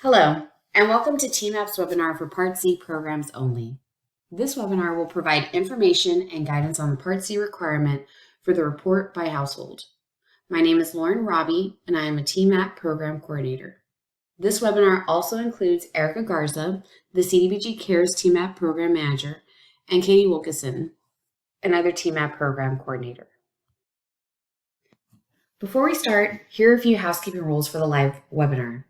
Hello, and welcome to TEMAP's webinar for Part C programs only. This webinar will provide information and guidance on the Part C requirement for the report by household. My name is Lauren Robbie, and I am a TEMAP program coordinator. This webinar also includes Erica Garza, the CDBG Cares TEMAP program manager, and Katie Wilkeson, another TEMAP program coordinator. Before we start, here are a few housekeeping rules for the live webinar.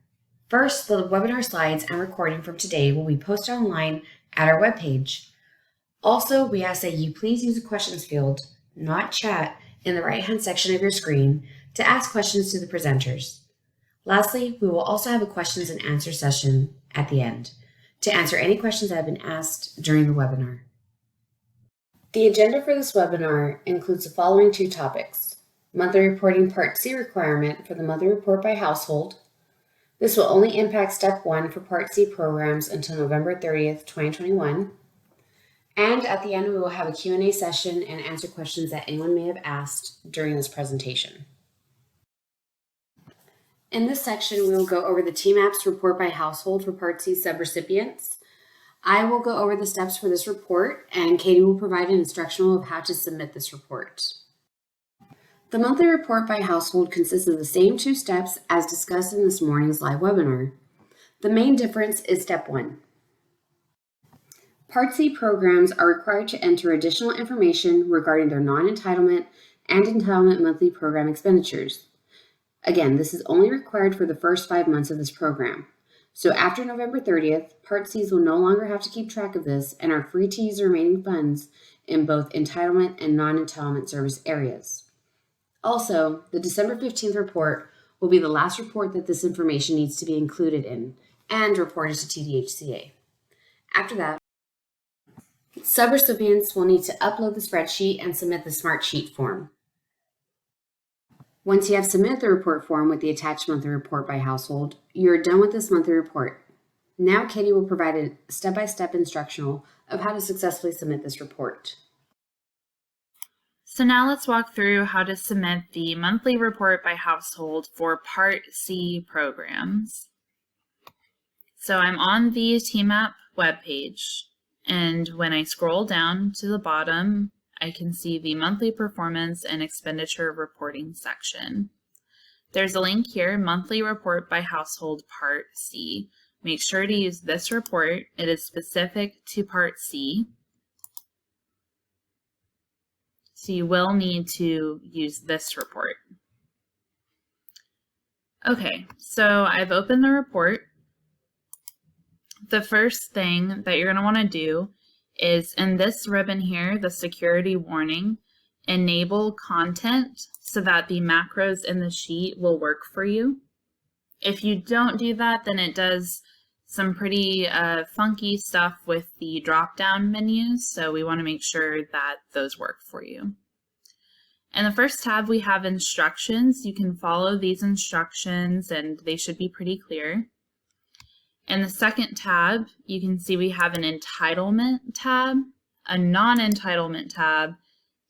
First, the webinar slides and recording from today will be posted online at our webpage. Also, we ask that you please use the questions field, not chat, in the right-hand section of your screen to ask questions to the presenters. Lastly, we will also have a questions and answer session at the end to answer any questions that have been asked during the webinar. The agenda for this webinar includes the following two topics: monthly reporting Part C requirement for the monthly report by household. This will only impact Step 1 for Part C programs until November 30th, 2021. And at the end, we will have a Q&A session and answer questions that anyone may have asked during this presentation. In this section, we will go over the TEMAP's report by household for Part C subrecipients. I will go over the steps for this report, and Katie will provide an instructional of how to submit this report. The monthly report by household consists of the same two steps as discussed in this morning's live webinar. The main difference is Step 1. Part C programs are required to enter additional information regarding their non-entitlement and entitlement monthly program expenditures. Again, this is only required for the first 5 months of this program. So after November 30th, Part Cs will no longer have to keep track of this and are free to use the remaining funds in both entitlement and non-entitlement service areas. Also, the December 15th report will be the last report that this information needs to be included in and reported to TDHCA. After that, subrecipients will need to upload the spreadsheet and submit the Smartsheet Form. Once you have submitted the report form with the attached monthly report by household, you're done with this monthly report. Now Katie will provide a step-by-step instructional of how to successfully submit this report. So now let's walk through how to submit the monthly report by household for Part C programs. So I'm on the TEMAP webpage, and when I scroll down to the bottom, I can see the monthly performance and expenditure reporting section. There's a link here, monthly report by household Part C. Make sure to use this report. It is specific to Part C. So you will need to use this report. Okay, so I've opened the report. The first thing that you're going to want to do is in this ribbon here, the security warning, enable content so that the macros in the sheet will work for you. If you don't do that, then it does some pretty funky stuff with the drop-down menus, so we want to make sure that those work for you. In the first tab, we have instructions. You can follow these instructions and they should be pretty clear. In the second tab, you can see we have an entitlement tab, a non-entitlement tab,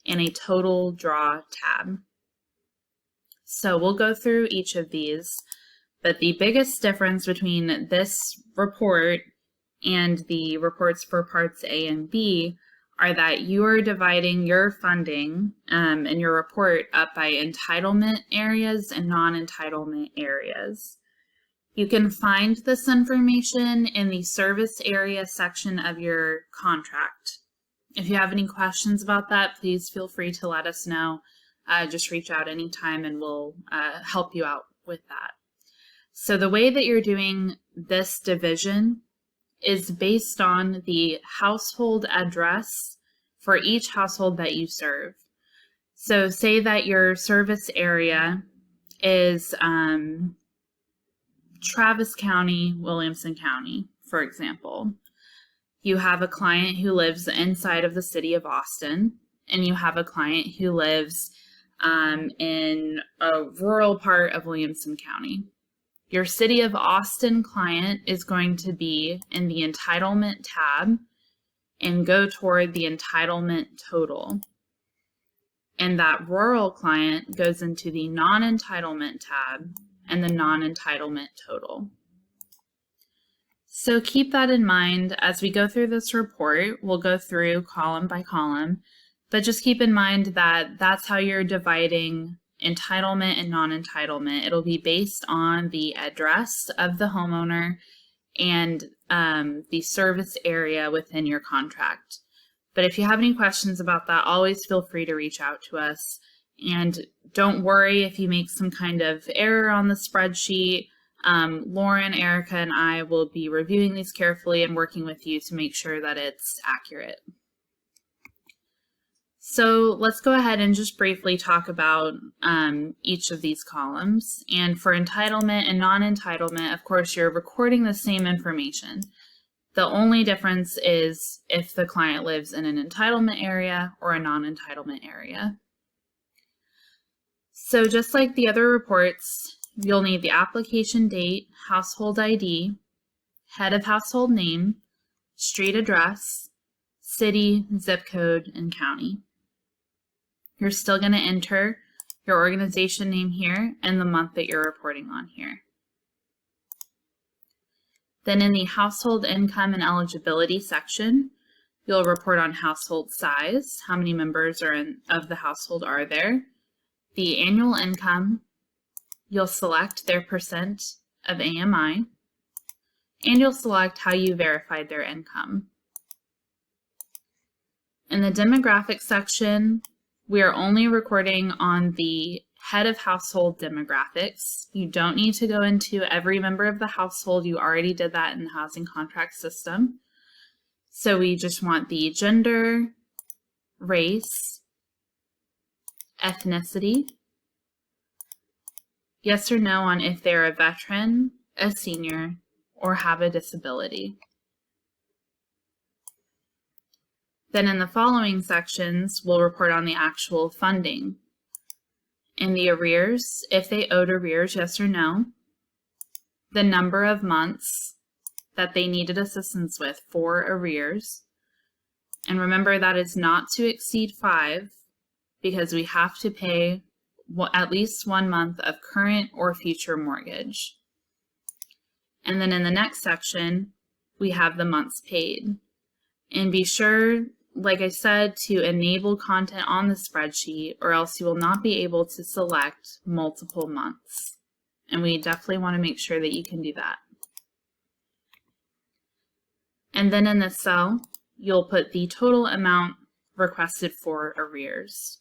and a total draw tab. So we'll go through each of these, but the biggest difference between this report and the reports for Parts A and B are that you are dividing your funding in your report up by entitlement areas and non-entitlement areas. You can find this information in the service area section of your contract. If you have any questions about that, please feel free to let us know. Just reach out anytime and we'll help you out with that. So the way that you're doing this division is based on the household address for each household that you serve. So say that your service area is Travis County, Williamson County, for example. You have a client who lives inside of the city of Austin, and you have a client who lives in a rural part of Williamson County. Your City of Austin client is going to be in the entitlement tab and go toward the entitlement total. And that rural client goes into the non-entitlement tab and the non-entitlement total. So keep that in mind as we go through this report. We'll go through column by column, but just keep in mind that that's how you're dividing entitlement and non-entitlement. It'll be based on the address of the homeowner and the service area within your contract. But if you have any questions about that, always feel free to reach out to us. And don't worry if you make some kind of error on the spreadsheet. Lauren, Erica, and I will be reviewing these carefully and working with you to make sure that it's accurate. So let's go ahead and just briefly talk about each of these columns. And for entitlement and non-entitlement, of course, you're recording the same information. The only difference is if the client lives in an entitlement area or a non-entitlement area. So just like the other reports, you'll need the application date, household ID, head of household name, street address, city, zip code, and county. You're still going to enter your organization name here and the month that you're reporting on here. Then in the household income and eligibility section, you'll report on household size, how many members of the household are there, the annual income, you'll select their percent of AMI, and you'll select how you verified their income. In the demographics section, we are only recording on the head of household demographics. You don't need to go into every member of the household. You already did that in the housing contract system. So we just want the gender, race, ethnicity, yes or no on if they're a veteran, a senior, or have a disability. Then in the following sections, we'll report on the actual funding. In the arrears, if they owed arrears, yes or no, the number of months that they needed assistance with for arrears. And remember that is not to exceed 5 because we have to pay at least 1 month of current or future mortgage. And then in the next section, we have the months paid. And be sure, like I said, to enable content on the spreadsheet or else you will not be able to select multiple months. And we definitely want to make sure that you can do that. And then in this cell, you'll put the total amount requested for arrears.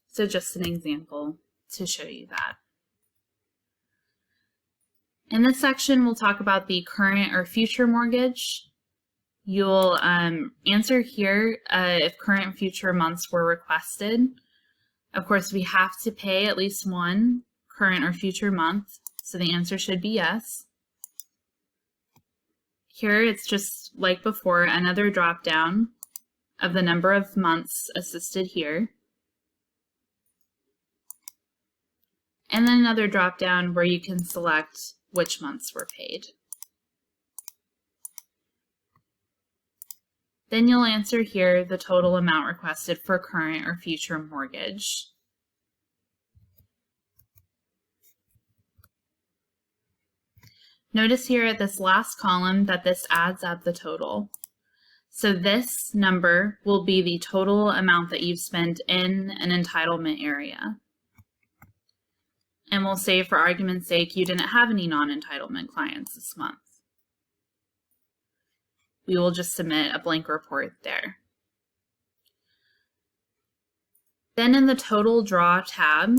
So just an example to show you that. In this section, we'll talk about the current or future mortgage. You'll answer here if current and future months were requested. Of course, we have to pay at least 1 current or future month, so the answer should be yes. Here, it's just like before, another drop down of the number of months assisted here. And then another drop down where you can select which months were paid. Then you'll answer here the total amount requested for current or future mortgage. Notice here at this last column that this adds up the total. So this number will be the total amount that you've spent in an entitlement area. And we'll say, for argument's sake, you didn't have any non-entitlement clients this month. We will just submit a blank report there. Then in the total draw tab,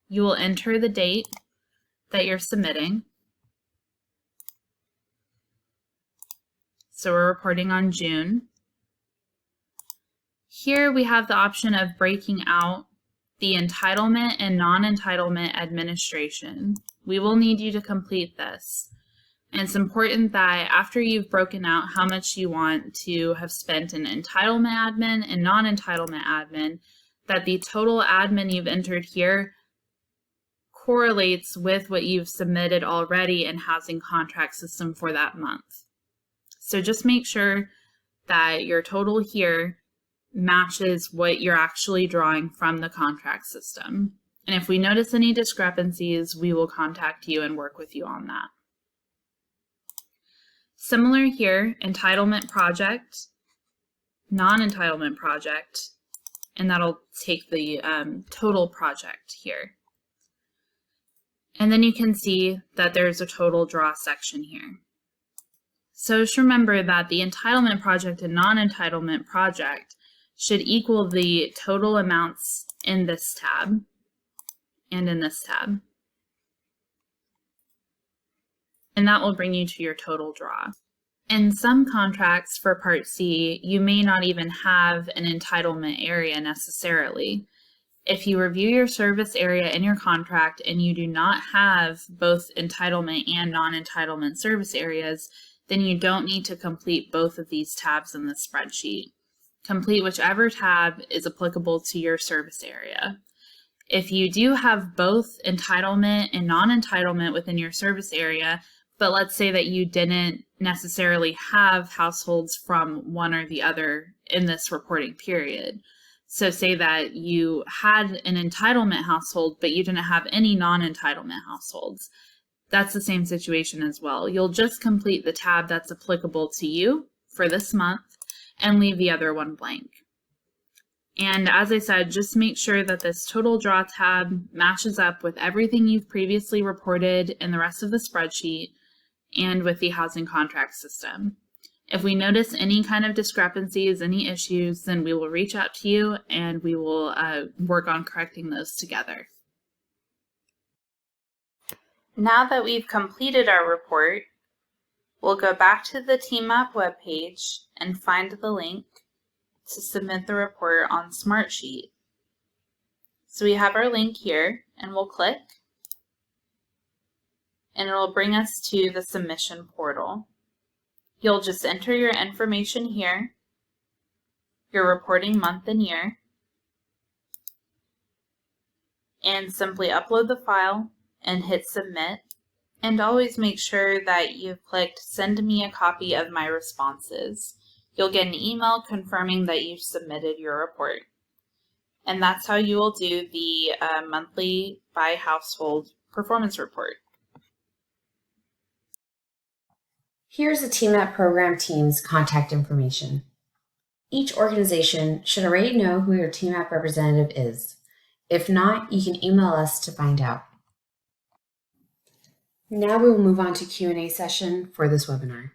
you will enter the date that you're submitting. So we're reporting on June. Here we have the option of breaking out the entitlement and non-entitlement administration. We will need you to complete this. And it's important that after you've broken out how much you want to have spent in entitlement admin and non-entitlement admin, that the total admin you've entered here correlates with what you've submitted already in housing contract system for that month. So just make sure that your total here matches what you're actually drawing from the contract system. And if we notice any discrepancies, we will contact you and work with you on that. Similar here, entitlement project, non-entitlement project, and that'll take the total project here. And then you can see that there's a total draw section here. So just remember that the entitlement project and non-entitlement project should equal the total amounts in this tab and in this tab. And that will bring you to your total draw. In some contracts for Part C, you may not even have an entitlement area necessarily. If you review your service area in your contract and you do not have both entitlement and non-entitlement service areas, then you don't need to complete both of these tabs in the spreadsheet. Complete whichever tab is applicable to your service area. If you do have both entitlement and non-entitlement within your service area, but let's say that you didn't necessarily have households from one or the other in this reporting period. So say that you had an entitlement household, but you didn't have any non-entitlement households. That's the same situation as well. You'll just complete the tab that's applicable to you for this month and leave the other one blank. And as I said, just make sure that this total draw tab matches up with everything you've previously reported in the rest of the spreadsheet and with the housing contract system. If we notice any kind of discrepancies, any issues, then we will reach out to you and we will work on correcting those together. Now that we've completed our report, we'll go back to the TEMAP webpage and find the link to submit the report on Smartsheet. So we have our link here, and we'll click, and it'll bring us to the submission portal. You'll just enter your information here, your reporting month and year, and simply upload the file and hit submit. And always make sure that you've clicked send me a copy of my responses. You'll get an email confirming that you've submitted your report. And that's how you will do the monthly by household performance report. Here's the TEMAP program team's contact information. Each organization should already know who your TEMAP representative is. If not, you can email us to find out. Now we will move on to Q&A session for this webinar.